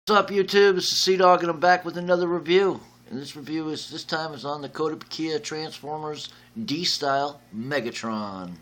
What's up, YouTube? This is Sea Dog, and I'm back with another review. And this time is on the Kotobukiya Transformers D-Style Megatron.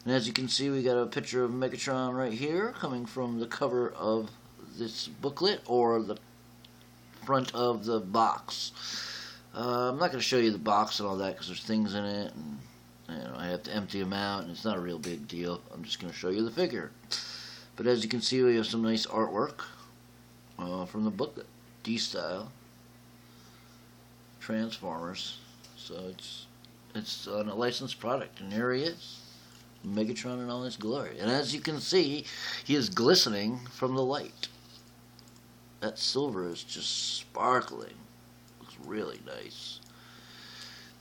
And as you can see, we got a picture of Megatron right here, coming from the cover of this booklet or the front of the box. I'm not going to show you the box and all that because there's things in it, and I have to empty them out, and it's not a real big deal. I'm just going to show you the figure. But as you can see, we have some nice artwork. From the booklet, D-Style Transformers. So it's on a licensed product, and here he is, Megatron in all his glory. And as you can see, he is glistening from the light. That silver is just sparkling. Looks really nice.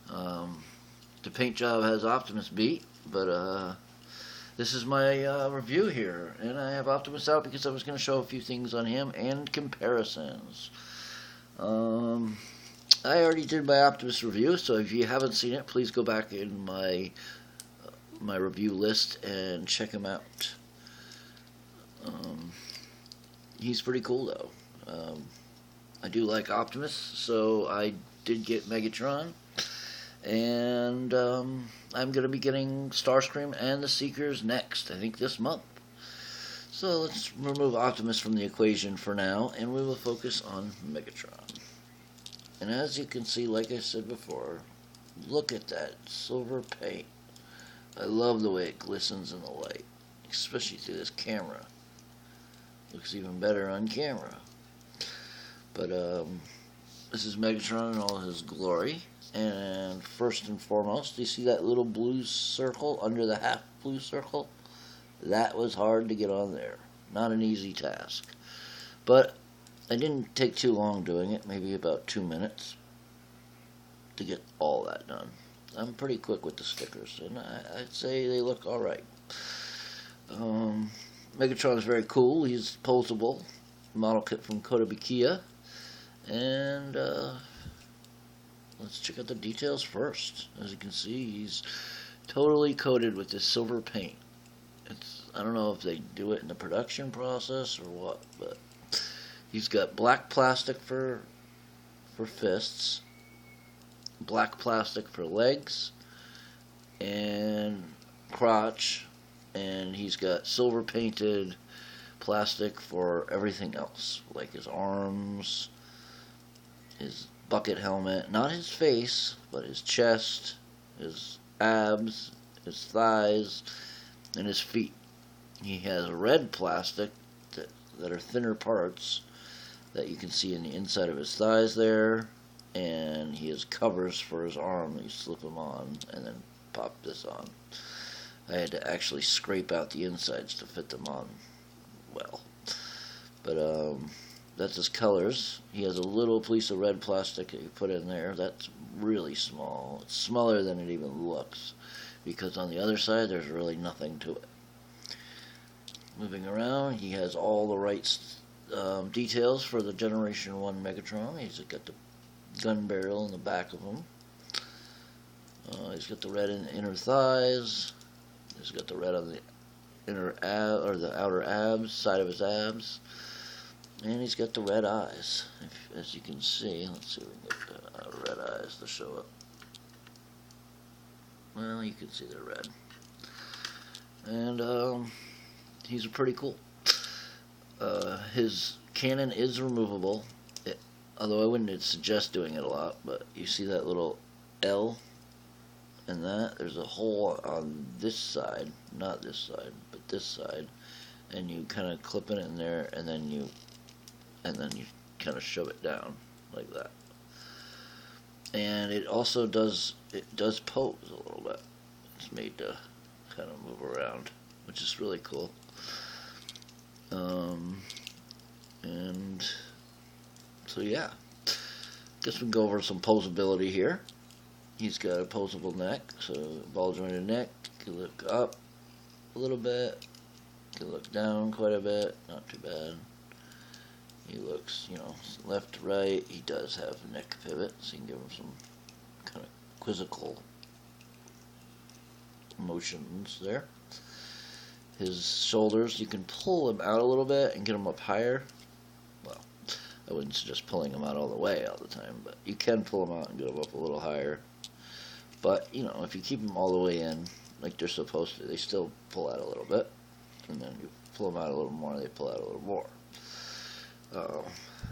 The paint job has Optimus beat, but this is my review here, and I have Optimus out because I was going to show a few things on him and comparisons. I already did my Optimus review, so if you haven't seen it, please go back in my review list and check him out. He's pretty cool, though. I do like Optimus, so I did get Megatron. And I'm going to be getting Starscream and the Seekers next, I think this month. So let's remove Optimus from the equation for now, and we will focus on Megatron. And as you can see, like I said before, look at that silver paint. I love the way it glistens in the light, especially through this camera. Looks even better on camera. But this is Megatron in all his glory. And first and foremost, you see that little blue circle under the half blue circle? That was hard to get on there. Not an easy task. But I didn't take too long doing it, maybe about 2 minutes to get all that done. I'm pretty quick with the stickers, and I'd say they look alright. Megatron is very cool. He's posable. Model kit from Kotobukiya. And let's check out the details first. As you can see, he's totally coated with this silver paint. I don't know if they do it in the production process or what, but he's got black plastic for fists, black plastic for legs and crotch, and he's got silver painted plastic for everything else, like his arms, his bucket helmet, not his face, but his chest, his abs, his thighs, and his feet. He has red plastic that are thinner parts that you can see in the inside of his thighs there, and he has covers for his arm. You slip them on and then pop this on. I had to actually scrape out the insides to fit them on well. But that's his colors. He has a little piece of red plastic that you put in there. That's really small. It's smaller than it even looks, because on the other side there's really nothing to it. Moving around, he has all the right details for the Generation 1 Megatron. He's got the gun barrel in the back of him. He's got the red in the inner thighs. He's got the red on the inner or the outer abs, side of his abs. And he's got the red eyes, as you can see. Let's see if we can get the red eyes to show up. Well, you can see they're red. And he's pretty cool. His cannon is removable, although I wouldn't suggest doing it a lot. But you see that little L and that? There's a hole on this side, not this side, but this side. And you kind of clip it in there, and then you kind of shove it down like that. And it also does pose a little bit. It's made to kind of move around, which is really cool. And so yeah, guess we can go over some posability here. He's got a posable neck, so ball jointed neck. Can look up a little bit, can look down quite a bit, not too bad. He looks, left to right. He does have a neck pivot, so you can give him some kind of quizzical motions there. His shoulders, you can pull him out a little bit and get him up higher. Well, I wouldn't suggest pulling them out all the way all the time, but you can pull them out and get them up a little higher. But, you know, if you keep them all the way in, like they're supposed to, they still pull out a little bit. And then you pull them out a little more, they pull out a little more.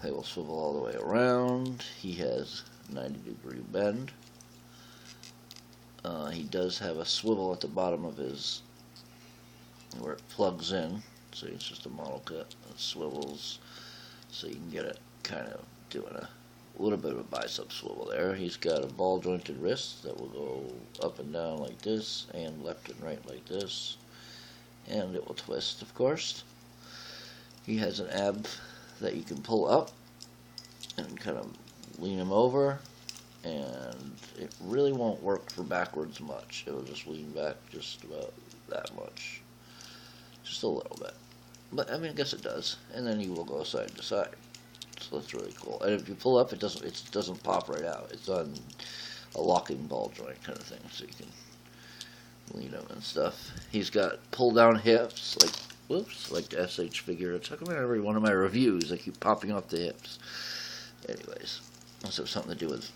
They will swivel all the way around. He has 90-degree bend. He does have a swivel at the bottom of his, where it plugs in. So it's just a model kit that swivels, so you can get it kind of doing a little bit of a bicep swivel there. He's got a ball jointed wrist that will go up and down like this, and left and right like this, and it will twist, of course. He has an ab that you can pull up and kind of lean him over, and it really won't work for backwards much. It will just lean back just about that much, just a little bit. But I mean, I guess it does. And then he will go side to side. So that's really cool. And if you pull up, it doesn't pop right out. It's on a locking ball joint kind of thing, so you can lean him and stuff. He's got pull down hips, like whoops, like the SH figure. It's like about every one of my reviews, I keep popping off the hips. Anyways, must have something to do with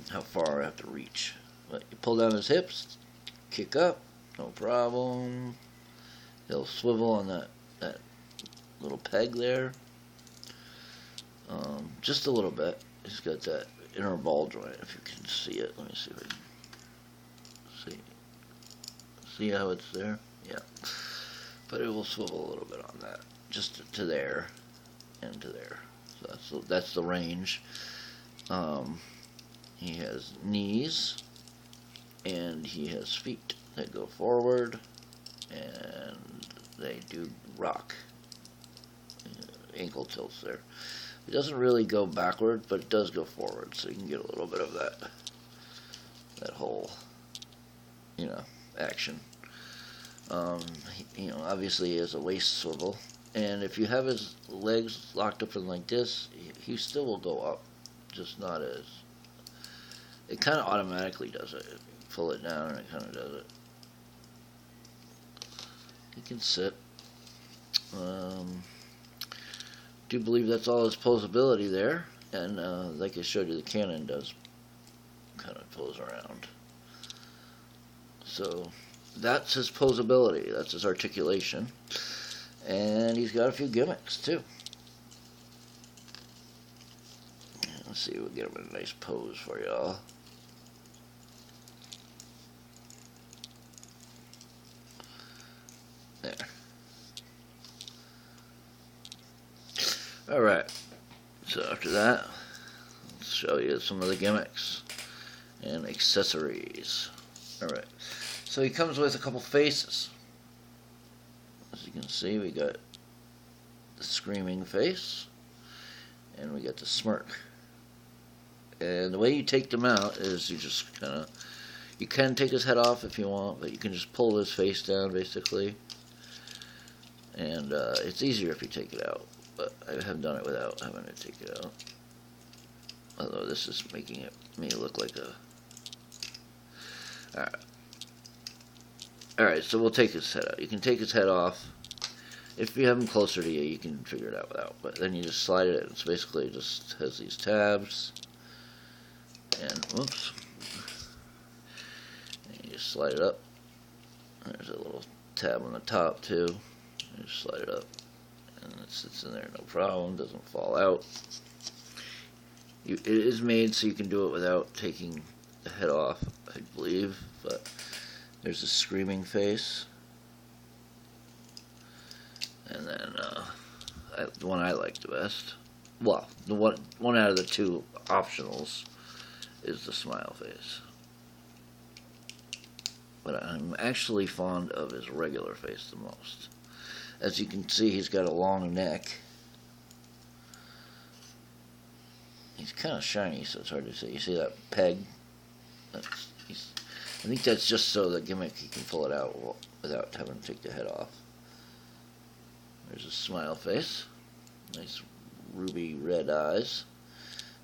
how far I have to reach. But you pull down his hips, kick up, no problem. He'll swivel on that little peg there, just a little bit. He's got that inner ball joint, if you can see it. Let me see if I can see how it's there. Yeah, but it will swivel a little bit on that, just to there and to there. So that's the range. He has knees and he has feet that go forward, and they do rock. Ankle tilts there. It doesn't really go backward, but it does go forward, so you can get a little bit of that whole, you know, action. You know, obviously he has a waist swivel, and if you have his legs locked up in like this, he still will go up, just not as. It kind of automatically does it. If you pull it down, and it kind of does it. He can sit. Do believe that's all his posability there, and like I showed you, the cannon does kind of pose around. So that's his posability, that's his articulation, and he's got a few gimmicks too. Let's see, we'll get him in a nice pose for y'all. There. Alright, so after that, let's show you some of the gimmicks and accessories. Alright, so he comes with a couple faces. As you can see, we got the screaming face, and we got the smirk. And the way you take them out is you just kind of, you can take his head off if you want, but you can just pull his face down basically. And it's easier if you take it out. But I have done it without having to take it out. Although this is making me look like a. Alright, so we'll take his head out. You can take his head off. If you have him closer to you, you can figure it out without. But then you just slide it. It's basically just has these tabs. And whoops. And you just slide it up. There's a little tab on the top too. You just slide it up. And it sits in there, no problem, doesn't fall out. It is made so you can do it without taking the head off, I believe, but there's a screaming face. And then the one I like the best, well, the one out of the two optionals is the smile face. But I'm actually fond of his regular face the most. As you can see, he's got a long neck. He's kind of shiny, so it's hard to see. You see that peg? I think that's just so the gimmick, he can pull it out without having to take the head off. There's a smile face. Nice ruby red eyes.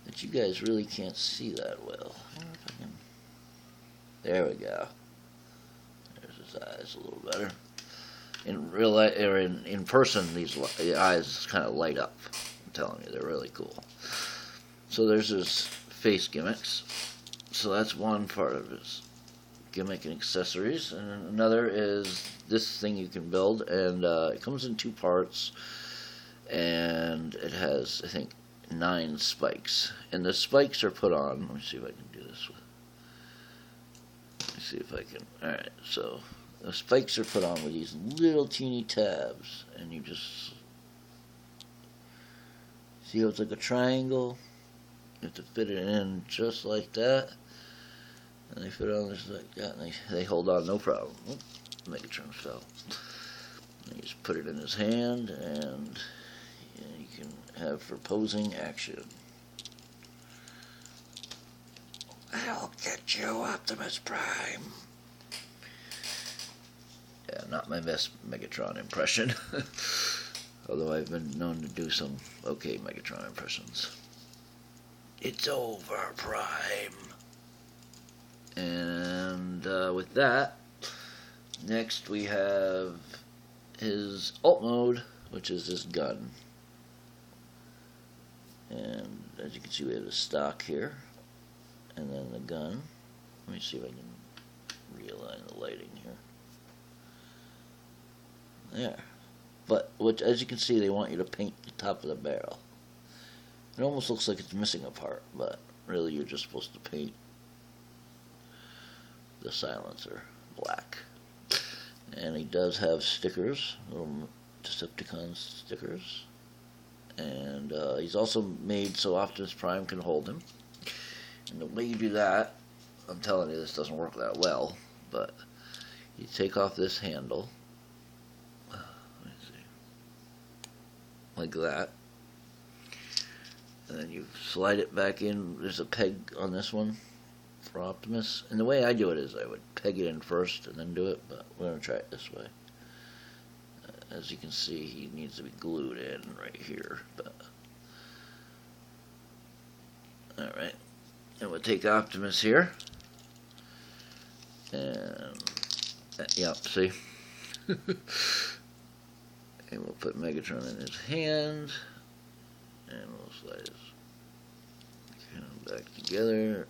But you guys really can't see that well. There we go. There's his eyes a little better. In real life, or in person, the eyes kind of light up telling you, they're really cool. So there's his face gimmicks. So that's one part of his gimmick and accessories. And another is this thing you can build, and it comes in 2 parts, and it has, I think, 9 spikes. And the spikes are put on, let me see if I can do this with, let me see if I can, alright, so the spikes are put on with these little teeny tabs, and you just see how it's like a triangle. You have to fit it in just like that, and they fit on just like that, and they hold on no problem. Oop, Megatron fell. And you just put it in his hand, and you can have for posing action. I'll get you, Optimus Prime. Yeah, not my best Megatron impression. Although I've been known to do some okay Megatron impressions. It's over, Prime. And with that, next we have his alt mode, which is this gun. And as you can see, we have the stock here, and then the gun. Let me see if I can realign the lighting here. There. But as you can see, they want you to paint the top of the barrel. It almost looks like it's missing a part, but really you're just supposed to paint the silencer black. And he does have stickers, little Decepticon stickers. And he's also made so Optimus Prime can hold him. And the way you do that, I'm telling you, this doesn't work that well, but you take off this handle, let me see, like that, and then you slide it back in. There's a peg on this one for Optimus, and the way I do it is I would peg it in first and then do it, but we're going to try it this way. As you can see, he needs to be glued in right here, but alright. And we'll take Optimus here, and yep, see? And we'll put Megatron in his hand, and we'll slide his hand back together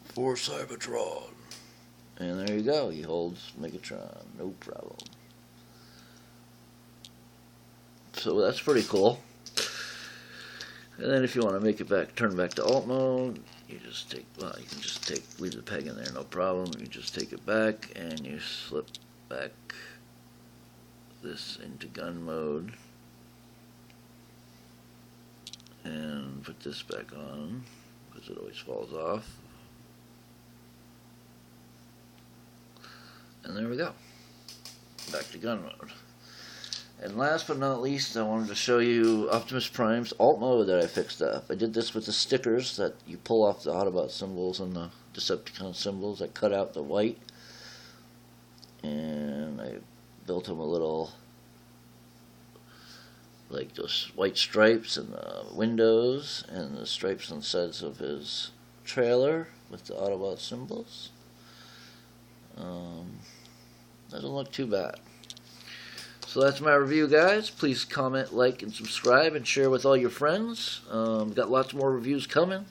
for Cybertron. And there you go, he holds Megatron, no problem. So that's pretty cool. And then if you want to make it back, turn back to alt mode, you just take, well, you can just leave the peg in there, no problem. You just take it back and you slip back this into gun mode and put this back on, because it always falls off. And there we go, back to gun mode. And last but not least, I wanted to show you Optimus Prime's alt mode that I fixed up. I did this with the stickers that you pull off the Autobot symbols and the Decepticon symbols. I cut out the white, and I built him a little, like those white stripes in the windows and the stripes on the sides of his trailer with the Autobot symbols. Doesn't look too bad. So that's my review, guys. Please comment, like, and subscribe, and share with all your friends. Got lots more reviews coming.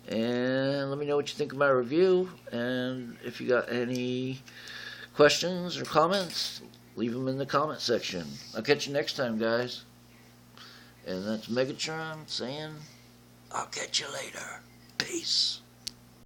And let me know what you think of my review. And if you got any questions or comments, leave them in the comment section. I'll catch you next time, guys. And that's Megatron saying, I'll catch you later. Peace.